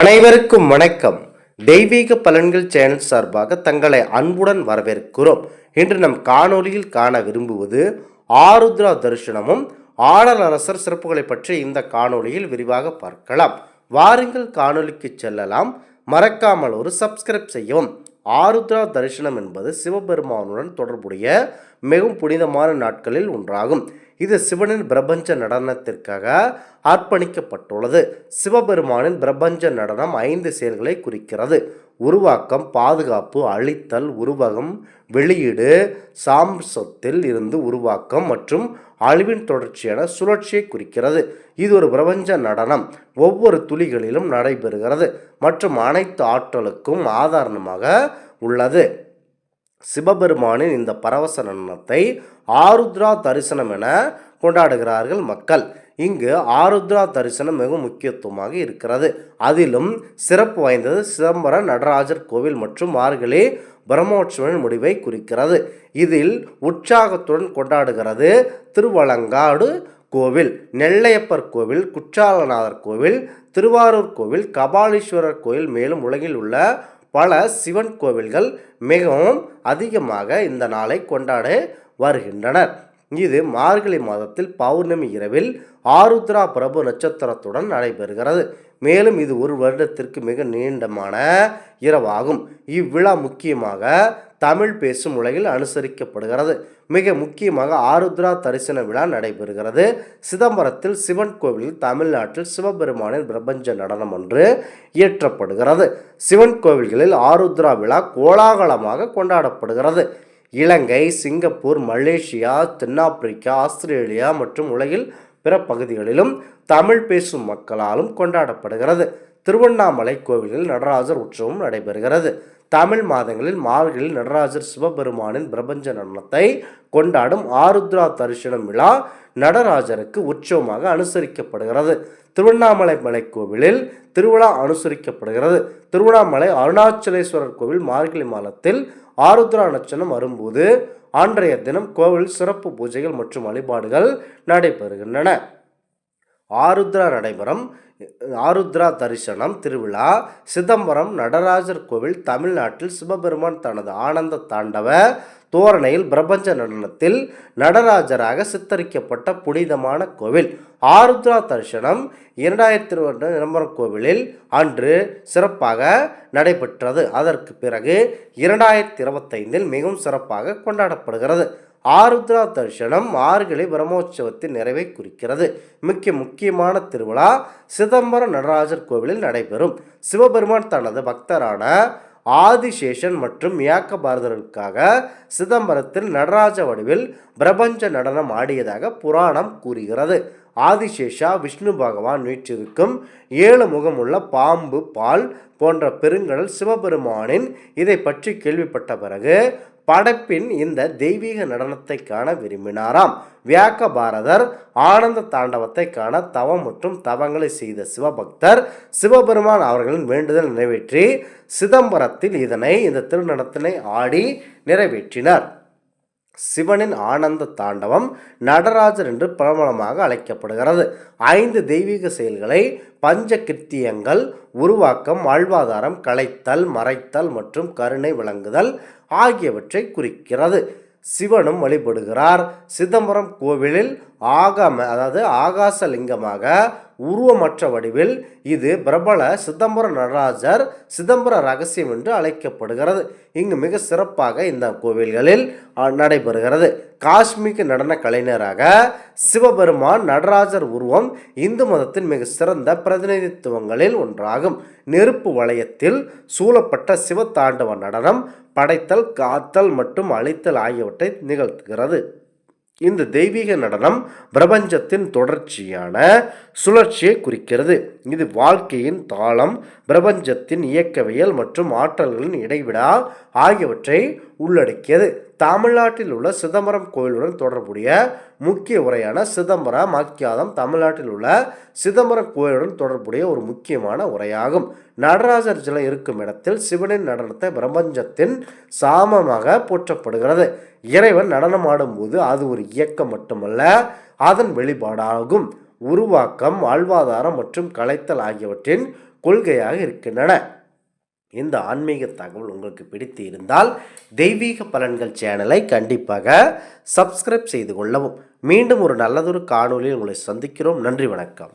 அனைவருக்கும் வணக்கம். தெய்வீக பலன்கள் சேனல் சார்பாக தங்களை அன்புடன் வரவேற்கிறோம். இன்று நம் காணொலியில் காண விரும்புவது ஆருத்ரா தரிசனமும் ஆடல் அரசர் சிறப்புகளை பற்றி இந்த காணொலியில் விரிவாக பார்க்கலாம். வாருங்கள் காணொலிக்கு செல்லலாம். மறக்காமல் ஒரு சப்ஸ்கிரைப் செய்யவும். ஆருத்ரா தரிசனம் என்பது சிவபெருமானுடன் தொடர்புடைய மிகவும் புனிதமான நாட்களில் ஒன்றாகும். இது சிவனின் பிரபஞ்ச நடனத்திற்காக அர்ப்பணிக்கப்பட்டுள்ளது. சிவபெருமானின் பிரபஞ்ச நடனம் 5 செயல்களை குறிக்கிறது. உருவாக்கம், பாதுகாப்பு, அழித்தல், உருவகம், வெளியீடு, சாம்சத்தில் இருந்து உருவாக்கம் மற்றும் அழிவின் தொடர்ச்சியான சுழற்சியை குறிக்கிறது. இது ஒரு பிரபஞ்ச நடனம், ஒவ்வொரு துளிகளிலும் நடைபெறுகிறது மற்றும் அனைத்து ஆற்றலுக்கும் ஆதாரமாக உள்ளது. சிவபெருமானின் இந்த பரவச நடனத்தை ஆருத்ரா தரிசனம் என கொண்டாடுகிறார்கள் மக்கள். இங்கு ஆருத்ரா தரிசனம் மிகவும் முக்கியத்துவமாக இருக்கிறது. அதிலும் சிறப்பு வாய்ந்தது சிதம்பர நடராஜர் கோவில் மற்றும் மார்கழி பிரம்மோற்சவனின் முடிவை குறிக்கிறது. இதில் உற்சாகத்துடன் கொண்டாடுகிறது திருவலங்காடு கோவில், நெல்லையப்பர் கோவில், குற்றாலநாதர் கோவில், திருவாரூர் கோவில், கபாலீஸ்வரர் கோவில், மேலும் உலகில் உள்ள பல சிவன் கோவில்கள் மிகவும் அதிகமாக இந்த நாளை கொண்டாட வருகின்றனர். இது மார்கழி மாதத்தில் பௌர்ணமி இரவில் ஆருத்ரா பிரபு நட்சத்திரத்துடன் நடைபெறுகிறது. மேலும் இது ஒரு வருடத்திற்கு மிக நீண்டமான இரவாகும். இவ்விழா முக்கியமாக தமிழ் பேசும் உலகில் அனுசரிக்கப்படுகிறது. மிக முக்கியமாக ஆருத்ரா தரிசன விழா நடைபெறுகிறது சிதம்பரத்தில் சிவன் கோவிலில். தமிழ்நாட்டில் சிவபெருமானின் பிரபஞ்ச நடனம் ஒன்று இயற்றப்படுகிறது. சிவன் கோவில்களில் ஆருத்ரா விழா கோலாகலமாக கொண்டாடப்படுகிறது. இலங்கை, சிங்கப்பூர், மலேசியா, தென்னாப்பிரிக்கா, ஆஸ்திரேலியா மற்றும் உலகில் பிற பகுதிகளிலும் தமிழ் பேசும் மக்களாலும் கொண்டாடப்படுகிறது. திருவண்ணாமலை கோவிலில் நடராஜர் உற்சவம் நடைபெறுகிறது. தமிழ் மாதங்களில் மார்கழியில் நடராஜர் சிவபெருமானின் பிரபஞ்ச நடனத்தை கொண்டாடும் ஆருத்ரா தரிசனம் விழா நடராஜருக்கு உற்சவமாக அனுசரிக்கப்படுகிறது. திருவண்ணாமலை மலை கோவிலில் திருவிழா அனுசரிக்கப்படுகிறது. திருவண்ணாமலை அருணாச்சலேஸ்வரர் கோவில் மார்கழி மாதத்தில் ஆருத்ரா நட்சத்திரம் வரும்போது அன்றைய தினம் கோவில் சிறப்பு பூஜைகள் மற்றும் வழிபாடுகள் நடைபெறுகின்றன. ஆருத்ரா தரிசனம் திருவிழா சிதம்பரம் நடராஜர் கோவில் தமிழ்நாட்டில் சிவபெருமான் தனது ஆனந்த தாண்டவ தோரணையில் பிரபஞ்ச நடனத்தில் நடராஜராக சித்தரிக்கப்பட்ட புனிதமான கோவில். ஆருத்ரா தரிசனம் 2022 சிதம்பரம் கோவிலில் அன்று சிறப்பாக நடைபெற்றது. அதற்கு பிறகு 2025 மிகவும் சிறப்பாக கொண்டாடப்படுகிறது. ஆருத்ரா தரிசனம் மார்கழி பிரம்மோற்சவத்தின் நிறைவை குறிக்கிறது. முக்கியமான திருவிழா சிதம்பர நடராஜர் கோவிலில் நடைபெறும். சிவபெருமான் தனது பக்தரான ஆதிசேஷன் மற்றும் யாக்கபாரதருக்காக சிதம்பரத்தில் நடராஜ வடிவில் பிரபஞ்ச நடனம் ஆடியதாக புராணம் கூறுகிறது. ஆதிசேஷா விஷ்ணு பகவான் வீற்றிருக்கும் 7 முகமுள்ள பாம்பு பால் போன்ற பெருங்கடல் சிவபெருமானின் இதை பற்றி கேள்விப்பட்ட பிறகு படைப்பின் இந்த தெய்வீக நடனத்தை காண விரும்பினாராம். வியாக்கபாரதர் ஆனந்த தாண்டவத்தை காண தவம் மற்றும் தவங்களை செய்த சிவபக்தர் சிவபெருமான் அவர்களின் வேண்டுதல் நிறைவேற்றி சிதம்பரத்தில் இந்த திருநடனத்தினை ஆடி நிறைவேற்றினார். சிவனின் ஆனந்த தாண்டவம் நடராஜர் என்று பிரபலமாக அழைக்கப்படுகிறது. 5 தெய்வீக செயல்களை பஞ்ச கிருத்தியங்கள் உருவாக்கம், வாழ்வாதாரம், கலைத்தல், மறைத்தல் மற்றும் கருணை விளங்குதல் ஆகியவற்றை குறிக்கிறது. சிவனும் வழிபடுகிறார். சிதம்பரம் கோவிலில் ஆகாசலிங்கமாக உருவமற்ற வடிவில் இது பிரபல சிதம்பர நடராஜர் சிதம்பர ரகசியம் என்று அழைக்கப்படுகிறது. இங்கு மிக சிறப்பாக இந்த கோவில்களில் நடைபெறுகிறது. காஷ்மீக நடன கலைஞராக சிவபெருமான் நடராஜர் உருவம் இந்து மதத்தின் மிக சிறந்த பிரதிநிதித்துவங்களில் ஒன்றாகும். நெருப்பு வளையத்தில் சூழப்பட்ட சிவதாண்டவ நடனம் படைத்தல், காத்தல் மற்றும் அழித்தல் ஆகியவற்றை நிகழ்த்துகிறது. இந்த தெய்வீக நடனம் பிரபஞ்சத்தின் தொடர்ச்சியான சுழற்சியை குறிக்கிறது. இது வாழ்க்கையின் தாளம், பிரபஞ்சத்தின் இயக்கவியல் மற்றும் ஆற்றல்களின் இடைவிடா ஆகியவற்றை உள்ளடக்கியது. தமிழ்நாட்டில் உள்ள சிதம்பரம் கோயிலுடன் தொடர்புடைய முக்கிய உரையான சிதம்பரம் ஆக்கியாதம் தமிழ்நாட்டில் உள்ள சிதம்பரம் கோயிலுடன் தொடர்புடைய ஒரு முக்கியமான உரையாகும். நடராஜர் சிலை இருக்கும் இடத்தில் சிவனின் நடனத்தை பிரபஞ்சத்தின் சாமமாக போற்றப்படுகிறது. இறைவன் நடனமாடும் போது அது ஒரு இயக்கம் மட்டுமல்ல, அதன் வெளிப்பாடாகும். உருவாக்கம், வாழ்வாதாரம் மற்றும் கலைத்தல் ஆகியவற்றின் கொள்கையாக இருக்கின்றன. இந்த ஆன்மீக தகவல் உங்களுக்கு பிடித்து இருந்தால் தெய்வீக பலன்கள் சேனலை கண்டிப்பாக சப்ஸ்கிரைப் செய்து கொள்ளவும். மீண்டும் ஒரு நல்லதொரு காணொலியில் உங்களை சந்திக்கிறோம். நன்றி, வணக்கம்.